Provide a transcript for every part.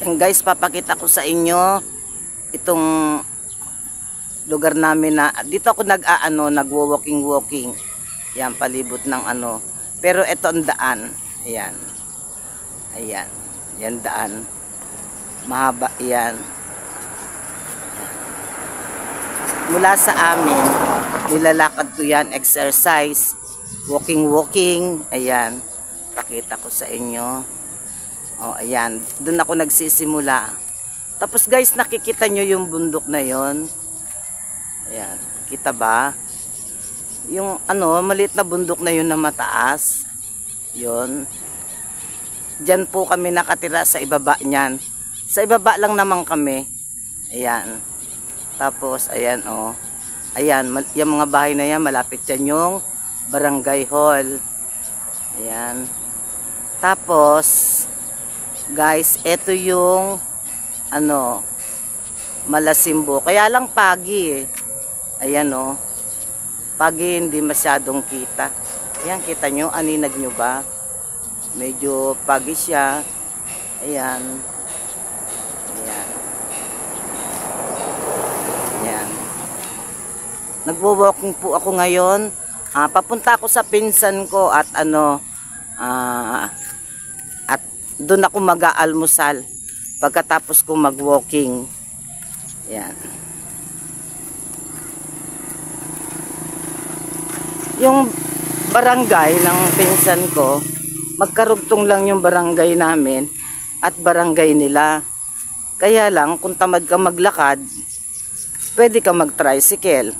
And guys, papakita ko sa inyo itong lugar namin na dito ako nagwo-walking. Yan, palibot ng ano. Pero ito ang daan. Ayan. Ayan. Yan daan. Mahaba yan. Mula sa amin, nilalakad ko yan, exercise, walking. Ayan. Pakita ko sa inyo. Oh, ayan. Doon ako nagsisimula. Tapos guys, nakikita nyo yung bundok na yon. Ayan. Kita ba? Yung maliit na bundok na yun na mataas. Yun. Diyan po kami nakatira sa ibaba niyan. Sa ibaba lang naman kami. Ayan. Tapos, ayan oh. Ayan, yung mga bahay na yan, malapit yan yung barangay hall. Ayan. Tapos, guys, ito yung Malasimbo. Kaya lang pagi eh. Ayan oh. Pagi hindi masyadong kita. Ayan, kita nyo, aninag nyo ba? Medyo pagi siya. Ayan. Ayan. Ayan. Nagwo-walking po ako ngayon. Papunta ako sa pinsan ko at at doon ako mag-aalmusal pagkatapos ko mag-walking. Ayan. Yung barangay ng pinsan ko, magkarugtong lang yung barangay namin at barangay nila. Kaya lang, kung tamad ka maglakad, pwede ka mag-tricycle.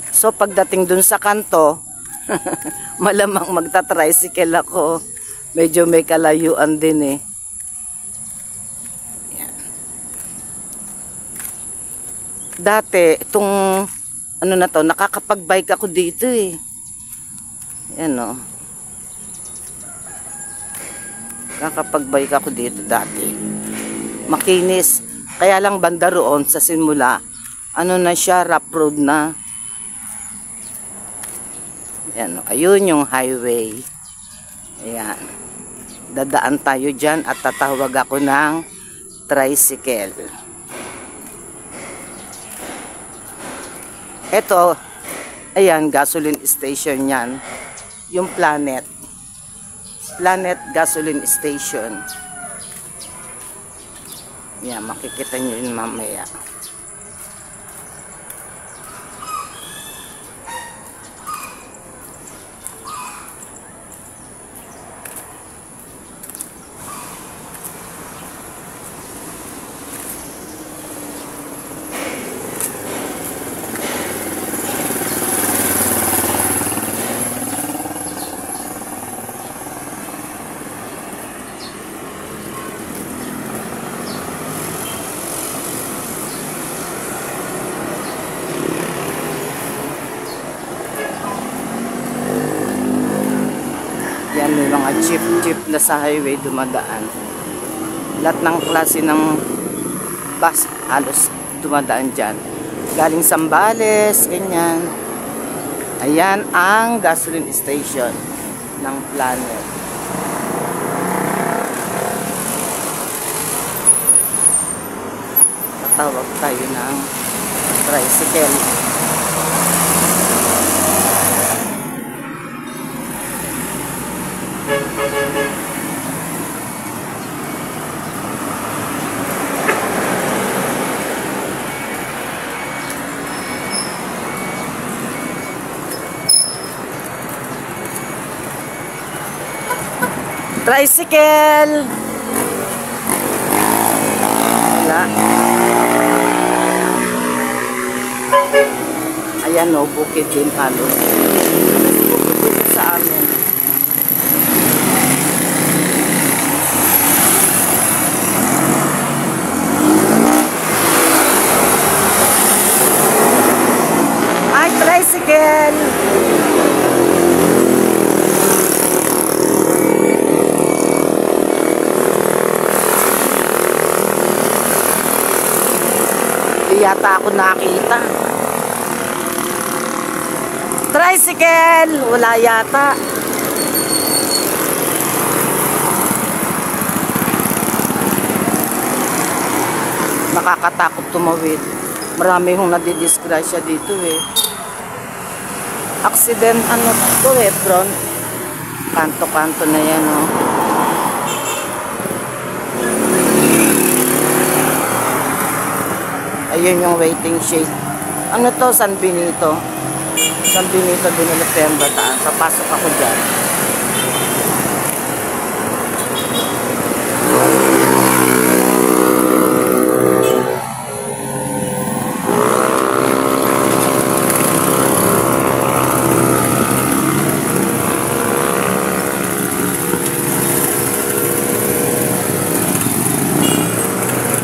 So, pagdating dun sa kanto, malamang magta-tricycle ako. Medyo may kalayuan din eh. Yan. Dati, itong nakakapag-bike ako dito eh. Yan o. Nakakapag-bike ako dito dati. Makinis. Kaya lang banda roon sa simula. Na siya, rough road na. Yan o. Ayun yung highway. Ayan. Dadaan tayo dyan at tatawag ako ng tricycle. Ito, ayan, gasoline station yan. Yung Planet Gasoline Station. Yan, makikita nyo yun mamaya. Yan, may mga jeep na sa highway dumadaan. Lahat ng klase ng bus halos dumadaan dyan. Galing Sambales, ganyan. Ayan ang gasoline station ng Planet. Tatawag tayo ng tricycle. Tricycle! Wala. Ayan o, bukid din halos. Bukid sa amin. Ay, tricycle! Yata ako nakita. Tricycle! Wala yata. nakakatakot tumawid. Marami hong nadidisgrasya dito eh. Accident ano to eh, front. Kanto-kanto na yan oh. Ayun yung waiting shade. Ano to? San Benito. San Benito Dinilipem Bataan. Papasok ako dyan.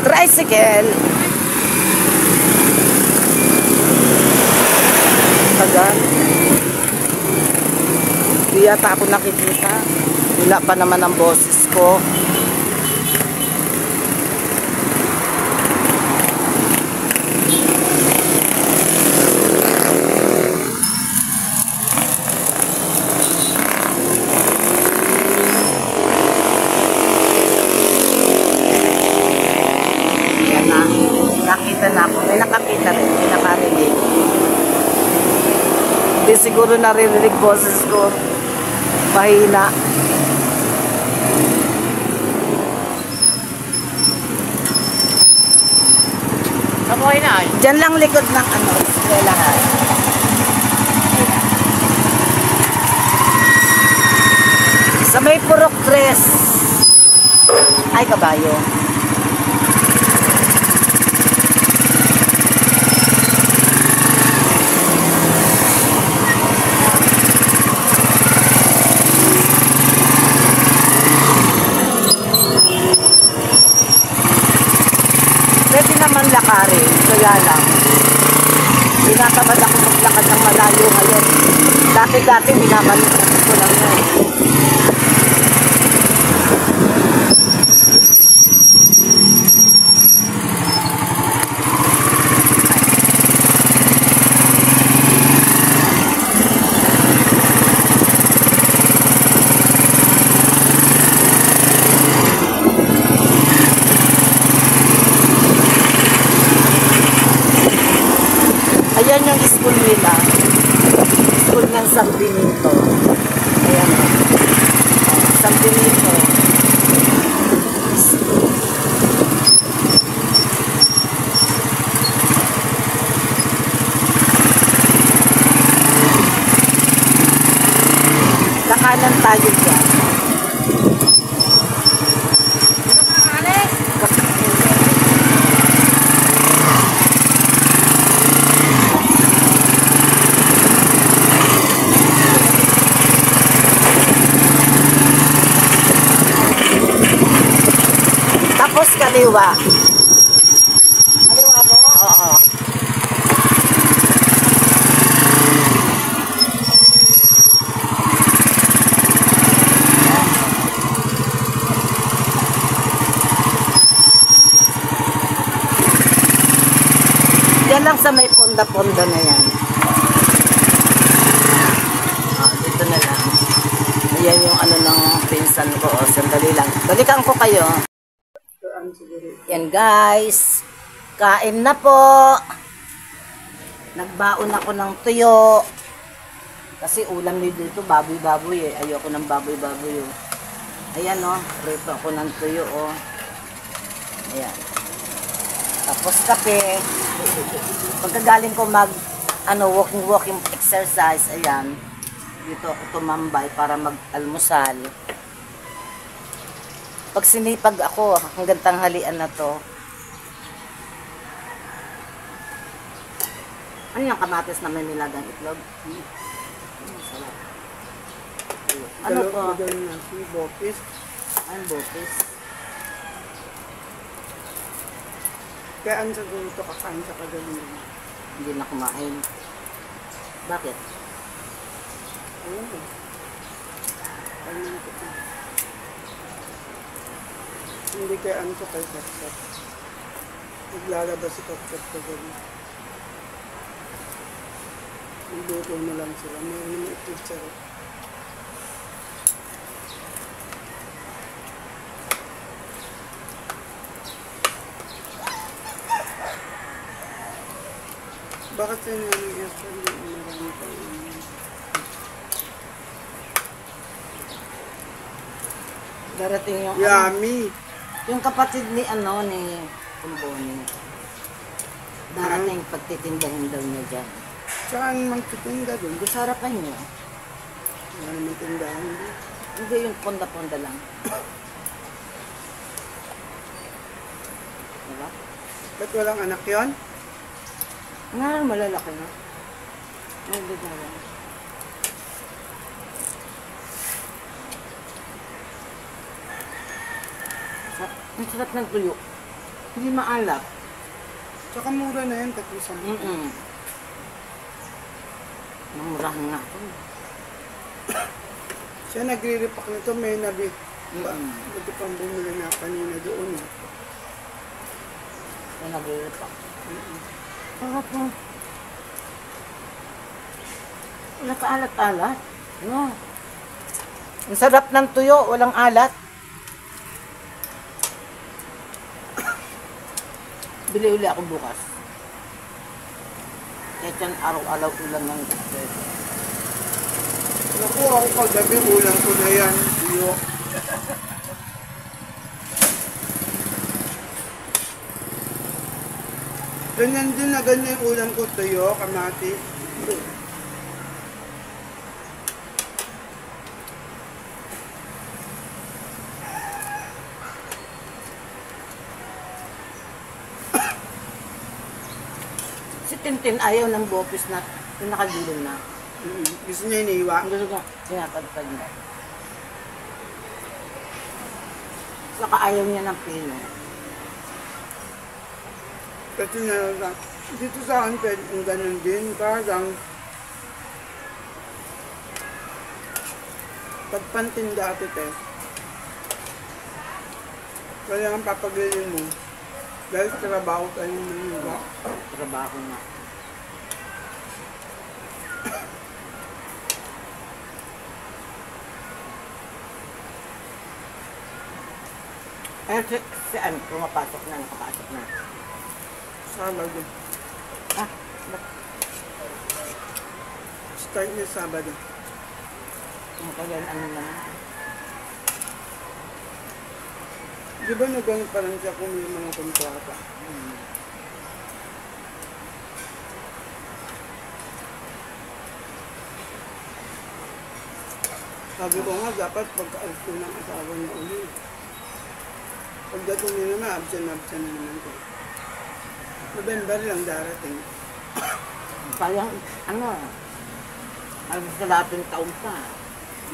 Tricycle. Tagal. Di yata ako nakikita. Wala pa naman ang boses ko. Yan na. Nakita na ako. May nakakita rin. May nakarinig. Hindi siguro naririnig boses ko. Mahina. Kamuhay na ay. Diyan lang likod ng ano, eskwelahan. Sa may Purok 3. Ay, kabayo. Pwede naman lakarin, kaya lang. Tinatamad ako maglakad ng malayo ngayon. Dati-dati minamalitan ko lang yun. Ayan yung school nila. School ng San Benito. Ayan o. San Benito. Kakanan tayo dyan. Tapos kaliwa. Kaliwa mo? Oo. Yan lang sa may ponda-ponda na yan. Dito na lang. Ayan yung ano ng pinsan ko. Sandali lang. Balikan ko kayo. Yan guys, kain na po. Nagbaon ako ng tuyo. Kasi ulam nyo dito, baboy-baboy eh. Ayoko ng baboy-baboy oh. Ayan oh, rito ako ng tuyo oh. Ayan. Tapos kape. Pagkagaling ko mag walking exercise, ayan. Dito ako tumambay para mag-almusal. Pag sinipag ako, hanggang tanghalian na to. Ano yung kamatis na may nilagang itlog? Sarap. Ano to? Bopis. Ano bopis? Kaya ang siguro ito kakain sa kagaling. Hindi na kumain. Bakit? Ayun eh. Ayun ito. Hindi kaya ano ito kay Kapsat. Naglalabas si Kapsat kagaling. Nagluto na lang sila. Mayroon naman itlog sarap. Bakit sa inyo yung extra hindi marami pa yun? Darating yung Yummy! yung kapatid ni ni Kumboni. Darating pagtitindahin daw niya dyan. Saan magtitinda doon? Doon sa harapan niya. Wala naman tindahan doon. Hindi yung ponda-ponda lang. Diba? Ba't walang anak yon? Nga, malalaki na. Hindi na lang. Ang sarap ng tuyo. Hindi maalap. Tsaka mura na yan, 300. Mamurahan nga ito. Siya nagre-repack nito, may nabi. Ito pang bumili na kanina doon. Yan nagre-repack. Sarap mo. Wala ka alat-alat. No. Ang sarap ng tuyo, walang alat. Bili uli ako bukas. Kahit yan araw-araw ulam ng doctor. Naku, ako kagabi ulang ko na yan. Iyo. Ganyan din na ganyan yung ulam ko. Tuyo, kamatis. Si Tintin ayaw ng bopis na yung nakagulong na. Gusto niya iniwa. Ang gusto ko, sinapadpad niya. Saka ayaw niya ng pino. Kasi na dito sa akin, pwede yung ganun din. Parang pagpantinda ate te. Kaya ang papagilin mo. Dahil trabaho tayo ng iba. Trabaho nga. Ayun, si Ann, pumapasok na, nakapasok na. Sabado. Ah, ba't Start niya Sabado. ang kaya ano naman? Di ba nagano pa lang siya kung may mga kontrata? Sabi ko nga, dapat pagka-alis ko ng asawa niya ulit. Pagdating niya naman, absent na naman ko. November lang darating. Parang, ang sa lahat ng taon pa.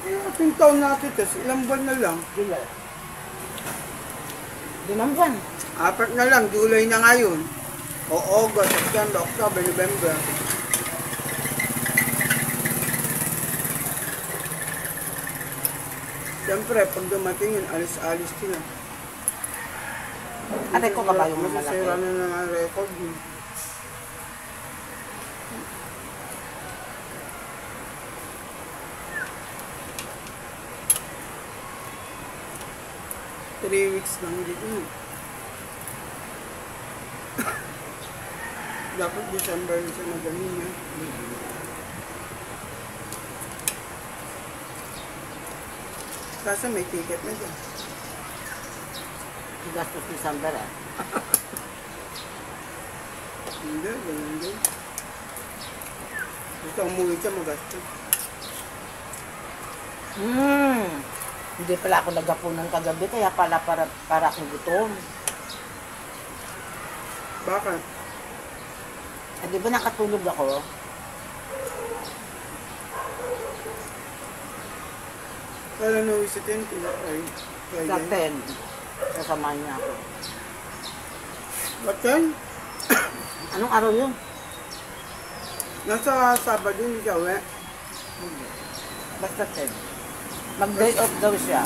Ating taon natin, tas ilang buwan na lang. July. Dinamban. 4 na lang, July na ngayon. O August, September, October, November. Siyempre, pag dumating yun, alis-alis sila. Atay ko kabayo mo Masisira malaki. na ng ang record mo. Three weeks lang dito. Dapat December na siya magaling na. Kaso may ticket na dyan. Gastos ni Samber eh. Hindi, ganun din. Gusto umuwi siya magastos. Hindi pala ako nagapunan kagabi, kaya pala para akong gutom. Bakit? Eh, di ba nakatulog ako? Kala na visitin ko. Ay, Sa Friday. 10. Kasamahan niya ako. Ba't yan? Anong araw yun? Nasa Sabado hindi ka uwi. Basta 10. Mag-day off daw siya.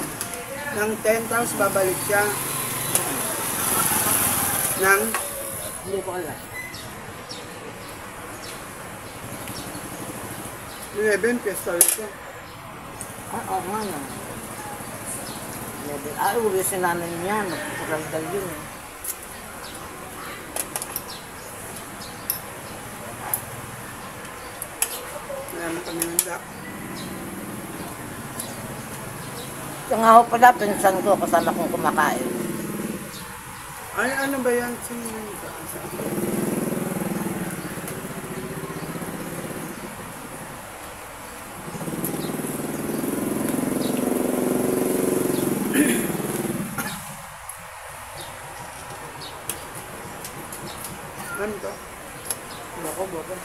Nang 10 tapos babalik siya. Nang Hindi ko alam. 11 piyesta ulit siya. Oo nga no. Ay, uli si nanay niya. Nagpapagaldal yun eh. marami kami nanda. Yung nga ho pala, pinsan ko, kasama kong kumakain. Ay, ano ba yan? Sino ano to? Bako, bako.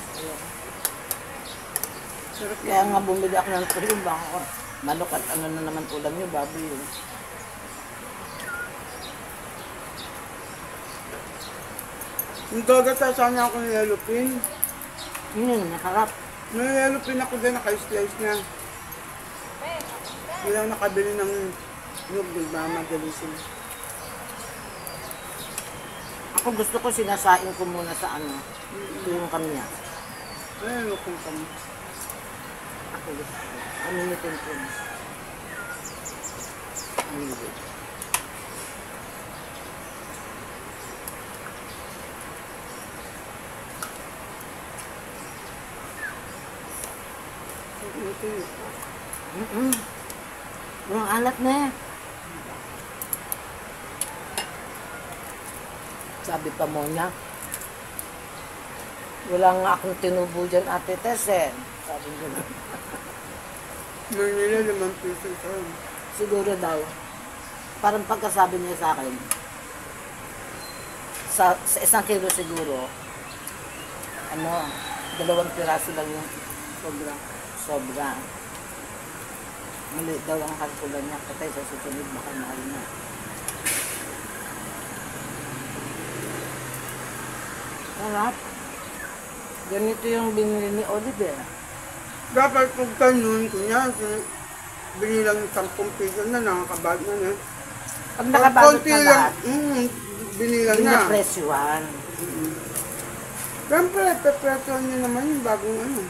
Sarap Kaya nga bumili ako ng tuyo, baka manok at ano na naman ulam nyo, baboy yun. Yung gagata sana ako ng yellow pin. Nakarap. May yellow pin ako din, naka-slice na. Hindi lang nakabili ng nyug, diba? Madali sila. Ako gusto ko sinasain ko muna sa ano, yung kanya. Ay, ano kung kami. Ako gusto ko. Ano nitin ko? Hindi. Ito yun. Ang alat na eh. Sabi pa mo niya, wala nga akong tinubo dyan, Ate Tess eh. Sabi niya na. Manila, 5 piso ito. Siguro daw, parang pagkasabi niya sa akin, sa 1 kilo siguro, 2 piraso lang yung sobra. Mali daw ang kalkulan niya, katay sa susunod baka mahal na. Sarap. Ganito yung binili ni Oliver. Dapat pag ganun, kunya, binilang 10 piso na, nakakabad na na. Pag nakabalot konti na lang, lahat, binilang yun na. na presyuhan. Siyempre, pepretuan niyo naman yung bagong ano.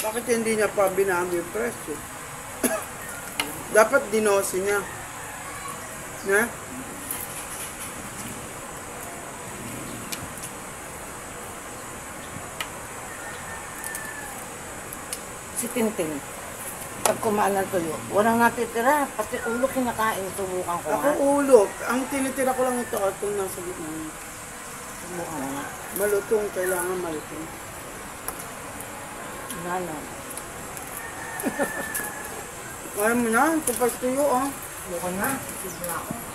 Bakit hindi niya pa binago yung presyo? Dapat dinosi niya. Na? Si Tintin, pag kumaan ng tuyo, walang natitira, pati ulo kinakain, subukan ko Ako nga. ulo. Ang tinitira ko lang ito, itong nasa gitna. Subukan ko nga. Malutong, kailangan malutong. Ano? Alam mo na, tupas tuyo, oh. Subukan na, sigla ako.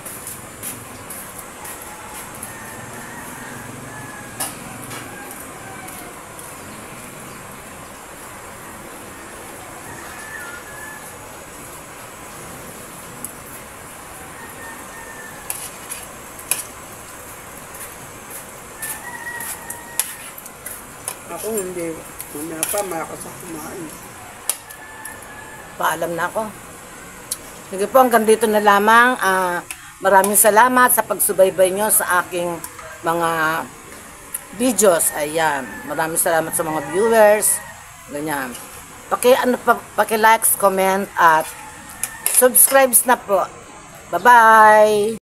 Ako hindi. Mamaya pa, malakas ako kumain. Paalam na ako. Sige po, hanggang dito na lamang. Maraming salamat sa pagsubaybay nyo sa aking mga videos. Ayan. Maraming salamat sa mga viewers. Ganyan. Paki-likes, comment, at subscribe na po. Bye-bye!